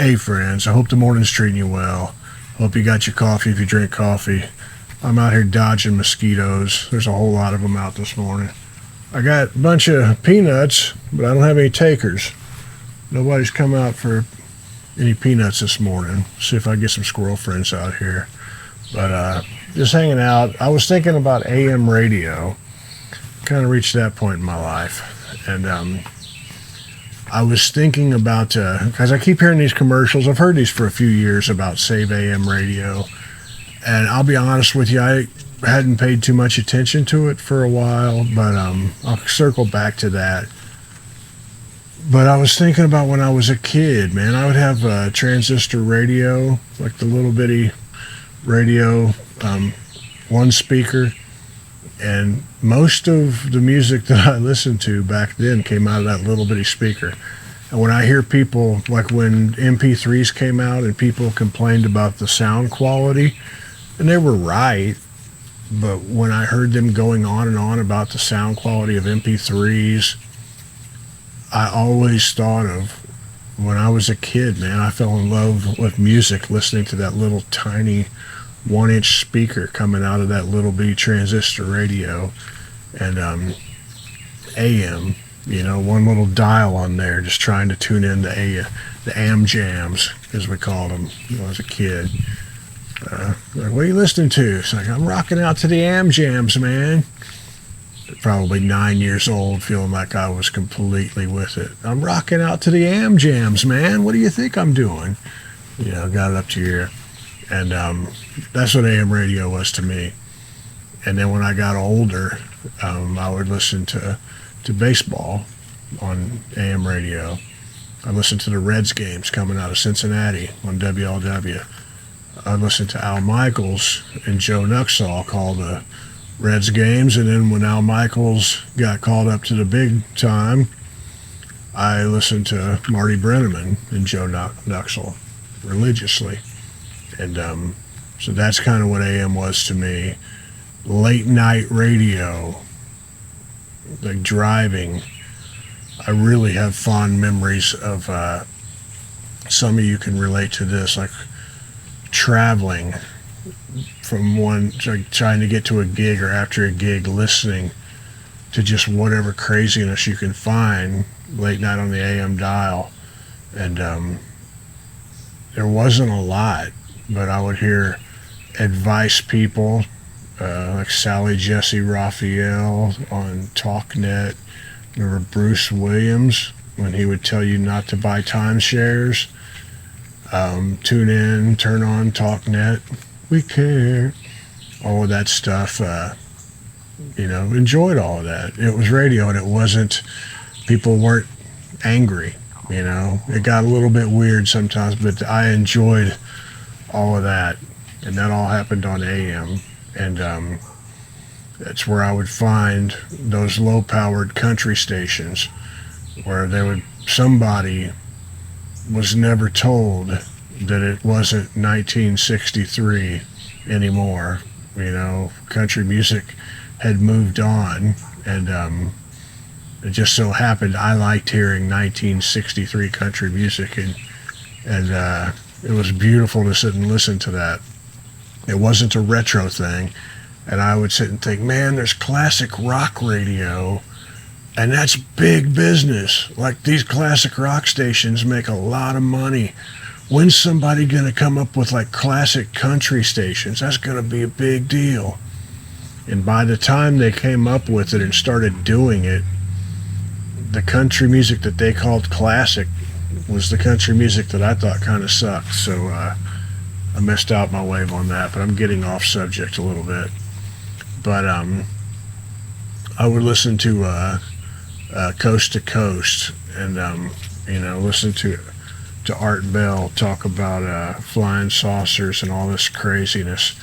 Hey friends, I hope the morning's treating you well. Hope you got your coffee if you drink coffee. I'm out here dodging mosquitoes. There's a whole lot of them out this morning. I got a bunch of peanuts, but I don't have any takers. Nobody's come out for any peanuts this morning. See if I get some squirrel friends out here. But just hanging out. I was thinking about AM radio. Kind of reached that point in my life. And I was thinking about, because I keep hearing these commercials. I've heard these for a few years about Save AM radio. And I'll be honest with you, I hadn't paid too much attention to it for a while, but I'll circle back to that. But I was thinking about when I was a kid, man. I would have a transistor radio, like the little bitty radio, one speaker. And most of the music that I listened to back then came out of that little bitty speaker. And when I hear people, like when MP3s came out and people complained about the sound quality, and they were right, but when I heard them going on and on about the sound quality of MP3s, I always thought of when I was a kid, man. I fell in love with music listening to that little tiny 1-inch speaker coming out of that little bitty transistor radio, and AM, one little dial on there, just trying to tune in the AM jams, as we called them when I was a kid. Like, what are you listening to? It's like, I'm rocking out to the AM jams, man. Probably 9 years old, feeling like I was completely with it. I'm rocking out to the AM jams, man. What do you think I'm doing? Got it up to your... And that's what AM radio was to me. And then when I got older, I would listen to baseball on AM radio. I listened to the Reds games coming out of Cincinnati on WLW. I listened to Al Michaels and Joe Nuxall call the Reds games. And then when Al Michaels got called up to the big time, I listened to Marty Brenneman and Joe Nuxall religiously. And so that's kind of what AM was to me. Late night radio, like driving. I really have fond memories of, some of you can relate to this, like traveling from trying to get to a gig or after a gig, listening to just whatever craziness you can find late night on the AM dial. And there wasn't a lot. But I would hear advice people like Sally Jesse Raphael on TalkNet. Remember Bruce Williams when he would tell you not to buy timeshares? Tune in, turn on TalkNet. We care. All of that stuff. Enjoyed all of that. It was radio, and it wasn't. People weren't angry. It got a little bit weird sometimes, but I enjoyed all of that, and that all happened on AM, and that's where I would find those low-powered country stations where somebody was never told that it wasn't 1963 anymore. Country music had moved on, and it just so happened I liked hearing 1963 country music, and it was beautiful to sit and listen to that. It wasn't a retro thing. And I would sit and think, man, there's classic rock radio, and that's big business. Like, these classic rock stations make a lot of money. When's somebody going to come up with, like, classic country stations? That's going to be a big deal. And by the time they came up with it and started doing it, the country music that they called classic was the country music that I thought kind of sucked. So I missed out my wave on that, but I'm getting off subject a little bit. But I would listen to Coast to Coast, and listen to Art Bell talk about flying saucers and all this craziness.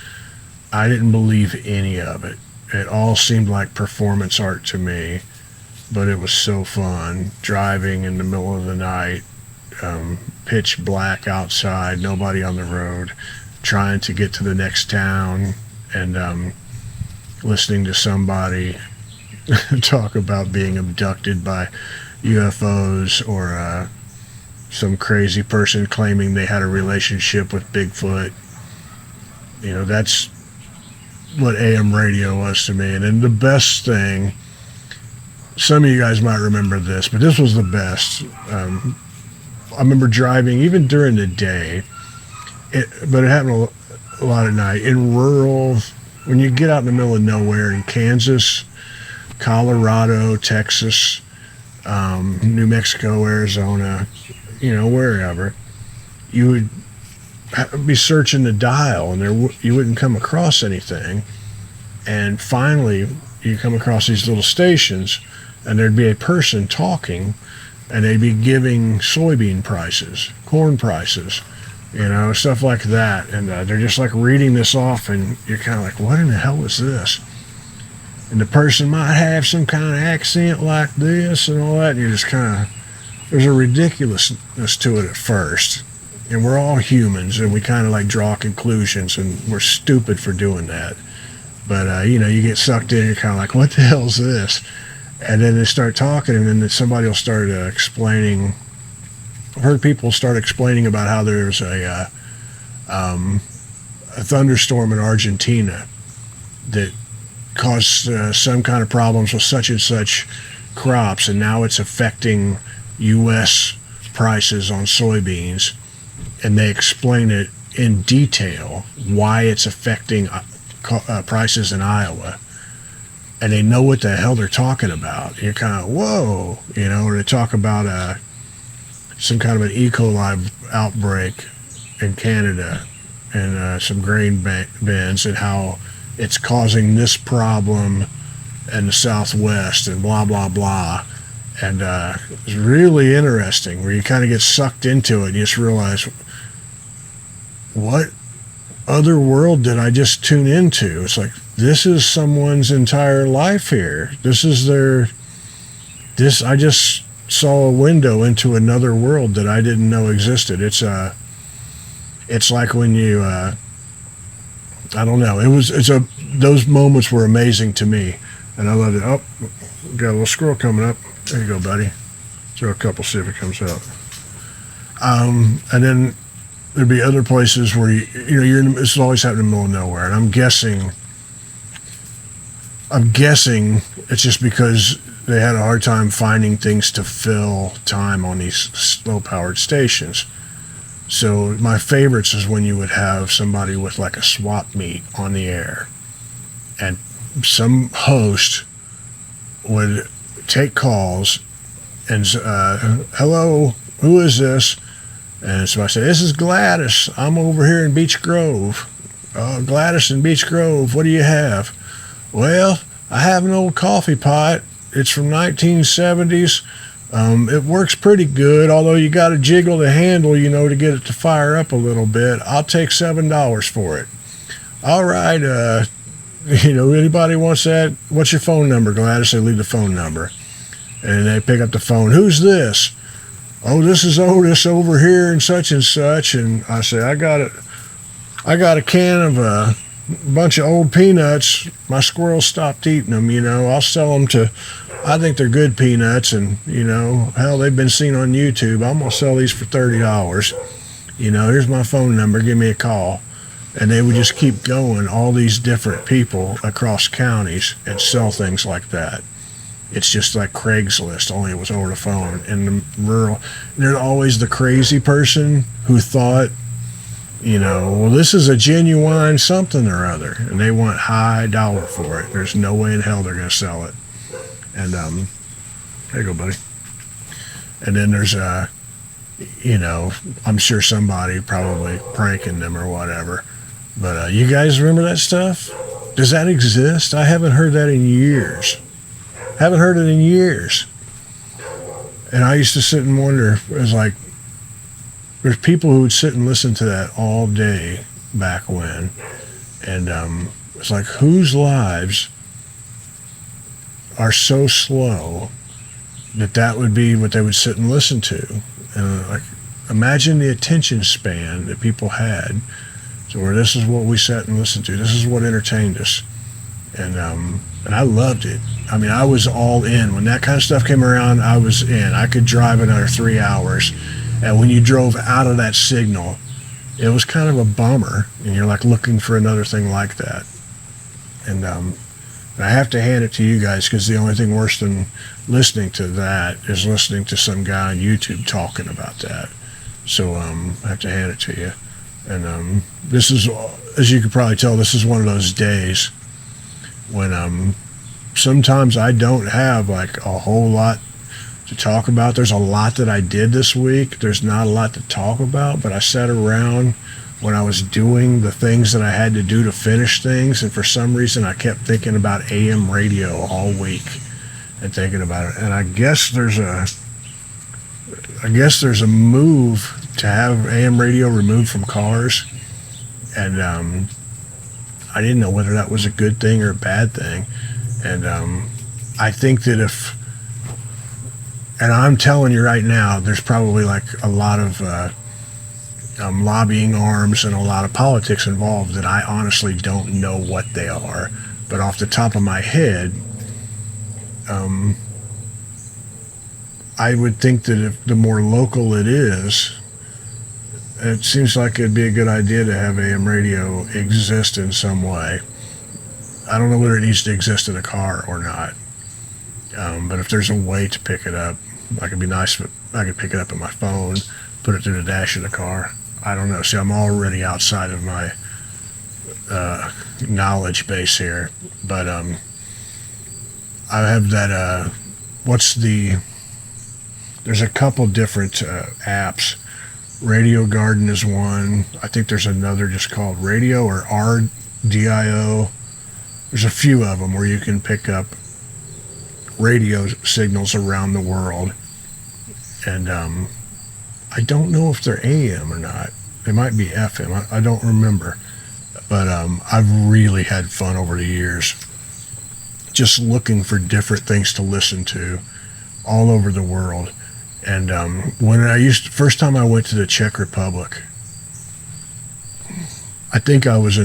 I didn't believe any of it. It all seemed like performance art to me, but it was so fun driving in the middle of the night. Pitch black outside, nobody on the road, trying to get to the next town, and listening to somebody talk about being abducted by UFOs or some crazy person claiming they had a relationship with Bigfoot. You know, that's what AM radio was to me. And then the best thing, some of you guys might remember this, but this was the best. I remember driving even during the day, but it happened a lot at night in rural, when you get out in the middle of nowhere in Kansas, Colorado, Texas, New Mexico, Arizona, you know, wherever, you would be searching the dial and you wouldn't come across anything. And finally, you come across these little stations and there'd be a person talking and they'd be giving soybean prices, corn prices, you know, stuff like that. And they're just like reading this off and you're kind of like, what in the hell is this? And the person might have some kind of accent like this and all that. And you're just kind of, there's a ridiculousness to it at first. And we're all humans and we kind of like draw conclusions and we're stupid for doing that. But, you know, you get sucked in and you're kind of like, what the hell is this? And then they start talking and then somebody will start explaining. I've heard people start explaining about how there's a thunderstorm in Argentina that caused some kind of problems with such and such crops, and now it's affecting U.S. prices on soybeans, and they explain it in detail why it's affecting prices in Iowa, and they know what the hell they're talking about. And you're kind of, whoa, you know, or they talk about some kind of an E. coli outbreak in Canada and some grain bins and how it's causing this problem in the Southwest and blah, blah, blah. And it's really interesting where you kind of get sucked into it and you just realize, what other world did I just tune into? It's like, this is someone's entire life here. I just saw a window into another world that I didn't know existed. It's like when you, I don't know. Those moments were amazing to me, and I loved it. Oh, got a little squirrel coming up. There you go, buddy. Throw a couple, see if it comes out. And then there'd be other places where this is always happening in the middle of nowhere, and I'm guessing it's just because they had a hard time finding things to fill time on these slow-powered stations. So my favorites is when you would have somebody with like a swap meet on the air, and some host would take calls and hello, who is this? And so I said, this is Gladys. I'm over here in Beech Grove. Gladys in Beech Grove, what do you have? Well, I have an old coffee pot. It's from 1970s. It works pretty good, although you got to jiggle the handle, to get it to fire up a little bit. I'll take $7 for it. All right, anybody wants that? What's your phone number, Gladys? They leave the phone number. And they pick up the phone. Who's this? Oh, this is Otis over here and such. And I say, I got a can of a bunch of old peanuts. My squirrels stopped eating them, I'll sell them I think they're good peanuts, and, hell, they've been seen on YouTube. I'm going to sell these for $30. Here's my phone number. Give me a call. And they would just keep going, all these different people across counties, and sell things like that. It's just like Craigslist, only it was over the phone. In the rural, there's always the crazy person who thought, well, this is a genuine something or other, and they want high dollar for it. There's no way in hell they're going to sell it. And there you go, buddy. And then there's I'm sure somebody probably pranking them or whatever. But you guys remember that stuff? Does that exist? I haven't heard that in years. Haven't heard it in years. And I used to sit and wonder, it was like, there's people who would sit and listen to that all day back when. And it's like, whose lives are so slow that would be what they would sit and listen to. And like, imagine the attention span that people had. So where this is what we sat and listened to. This is what entertained us. And I loved it. I mean, I was all in. When that kind of stuff came around, I was in. I could drive another 3 hours And when you drove out of that signal, it was kind of a bummer, and you're like looking for another thing like that. And I have to hand it to you guys, because the only thing worse than listening to that is listening to some guy on YouTube talking about that. So I have to hand it to you. And this is, as you can probably tell, this is one of those days when sometimes I don't have like a whole lot to talk about. There's a lot that I did this week. There's not a lot to talk about, but I sat around when I was doing the things that I had to do to finish things, and for some reason I kept thinking about AM radio all week and thinking about it. And I guess there's a move to have AM radio removed from cars, and I didn't know whether that was a good thing or a bad thing. And I think that and I'm telling you right now, there's probably like a lot of lobbying arms and a lot of politics involved that I honestly don't know what they are. But off the top of my head, I would think that if the more local it is, it seems like it'd be a good idea to have AM radio exist in some way. I don't know whether it needs to exist in a car or not. But if there's a way to pick it up, like it'd be nice if I could pick it up on my phone, put it through the dash of the car. I don't know. See, I'm already outside of my knowledge base here. But I have that, there's a couple different apps. Radio Garden is one. I think there's another just called Radio or RDIO. There's a few of them where you can pick up radio signals around the world. And I don't know if they're AM or not. They might be FM. I don't remember. But I've really had fun over the years just looking for different things to listen to all over the world. And first time I went to the Czech Republic, I think I was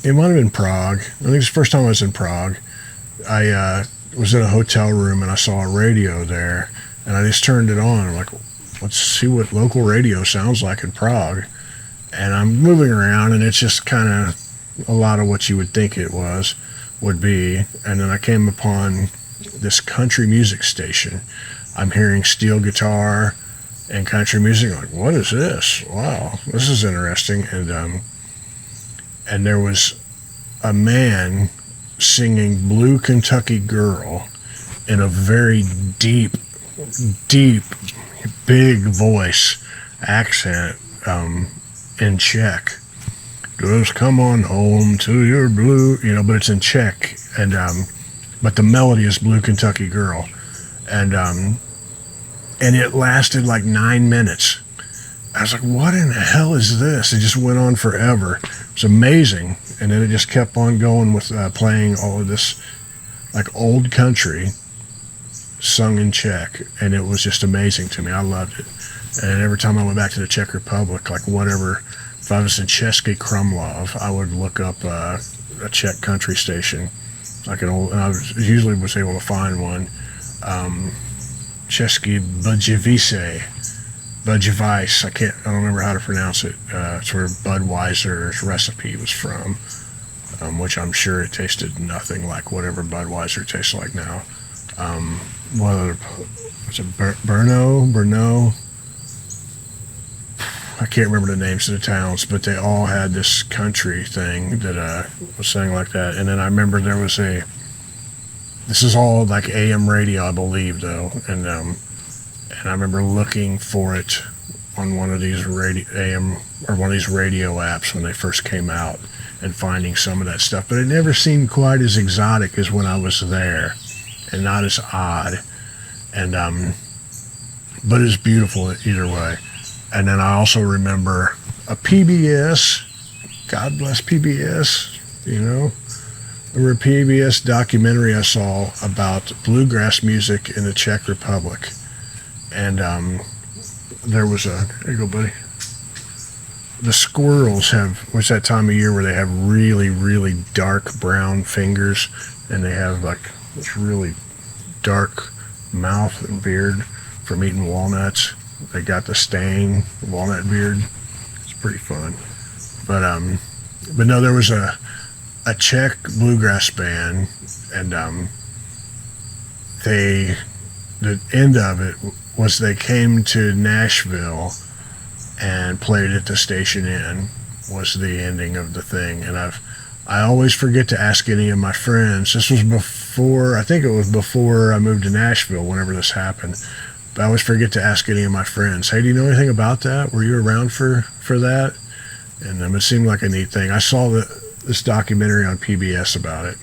it might have been Prague. I think it's the first time I was in Prague. I was in a hotel room and I saw a radio there, and I just turned it on. I'm like, let's see what local radio sounds like in Prague. And I'm moving around, and it's just kind of a lot of what you would think it would be. And then I came upon this country music station. I'm hearing steel guitar and country music. I'm like, what is this? Wow, this is interesting. And there was a man singing Blue Kentucky Girl in a very deep, big voice accent in Czech. Just come on home to your blue, but it's in Czech. And but the melody is Blue Kentucky Girl. And it lasted like 9 minutes. I was like, what in the hell is this? It just went on forever. It was amazing. And then it just kept on going with playing all of this like old country sung in Czech. And it was just amazing to me. I loved it. And every time I went back to the Czech Republic, like whatever, if I was in Český Krumlov, I would look up a Czech country station. Like and I usually was able to find one. Český Budjevice. I don't remember how to pronounce it. It's where Budweiser's recipe was from, which I'm sure it tasted nothing like whatever Budweiser tastes like now. Was it Brno? I can't remember the names of the towns, but they all had this country thing that was saying like that. And then I remember there was this is all like AM radio, I believe, though. And I remember looking for it on one of these radio apps when they first came out and finding some of that stuff. But it never seemed quite as exotic as when I was there, and not as odd. And but it's beautiful either way. And then I also remember a PBS, God bless PBS, There were a PBS documentary I saw about bluegrass music in the Czech Republic. And there was here you go, buddy. The squirrels it's that time of year where they have really, really dark brown fingers, and they have like this really dark mouth and beard from eating walnuts. They got the stain, walnut beard. It's pretty fun. But no, there was a Czech bluegrass band, and the end of it was they came to Nashville and played at the Station Inn was the ending of the thing. And I always forget to ask any of my friends. This was before, I think it was before I moved to Nashville, whenever this happened. But I always forget to ask any of my friends, hey, do you know anything about that? Were you around for that? And it seemed like a neat thing. I saw this documentary on PBS about it.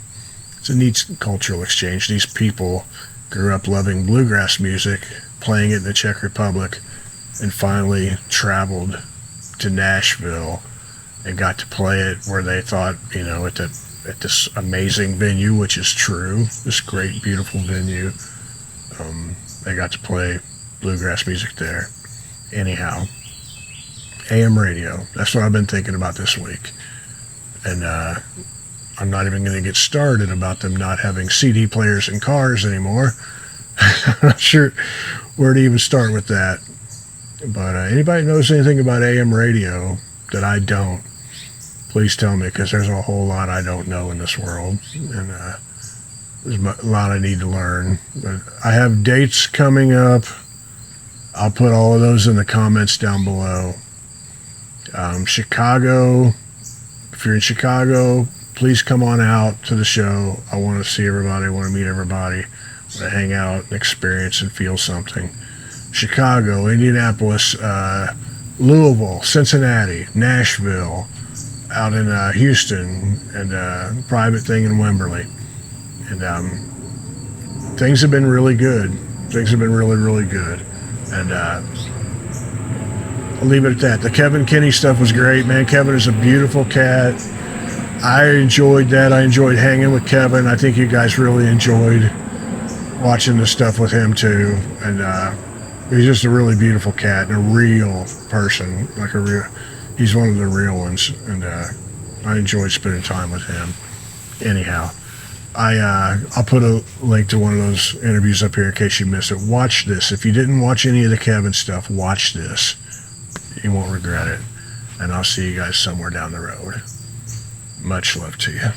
It's a neat cultural exchange. These people grew up loving bluegrass music, playing it in the Czech Republic, and finally traveled to Nashville and got to play it where they thought, at this amazing venue, which is true, this great, beautiful venue. They got to play bluegrass music there. Anyhow, AM radio, that's what I've been thinking about this week. And I'm not even going to get started about them not having CD players in cars anymore. I'm not sure where to even start with that. But anybody knows anything about AM radio that I don't, please tell me, because there's a whole lot I don't know in this world. And there's a lot I need to learn. But I have dates coming up. I'll put all of those in the comments down below. Chicago, if you're in Chicago, please come on out to the show. I want to see everybody. I want to meet everybody. I want to hang out and experience and feel something. Chicago, Indianapolis, Louisville, Cincinnati, Nashville, out in Houston, and private thing in Wimberley. And things have been really good. Things have been really, really good. And I'll leave it at that. The Kevin Kinney stuff was great, man. Kevin is a beautiful cat. I enjoyed that. I enjoyed hanging with Kevin. I think you guys really enjoyed watching the stuff with him too. And he's just a really beautiful cat and a real person, he's one of the real ones. And I enjoyed spending time with him. Anyhow, I'll put a link to one of those interviews up here in case you missed it. Watch this. If you didn't watch any of the Kevin stuff, watch this. You won't regret it. And I'll see you guys somewhere down the road. Much love to you.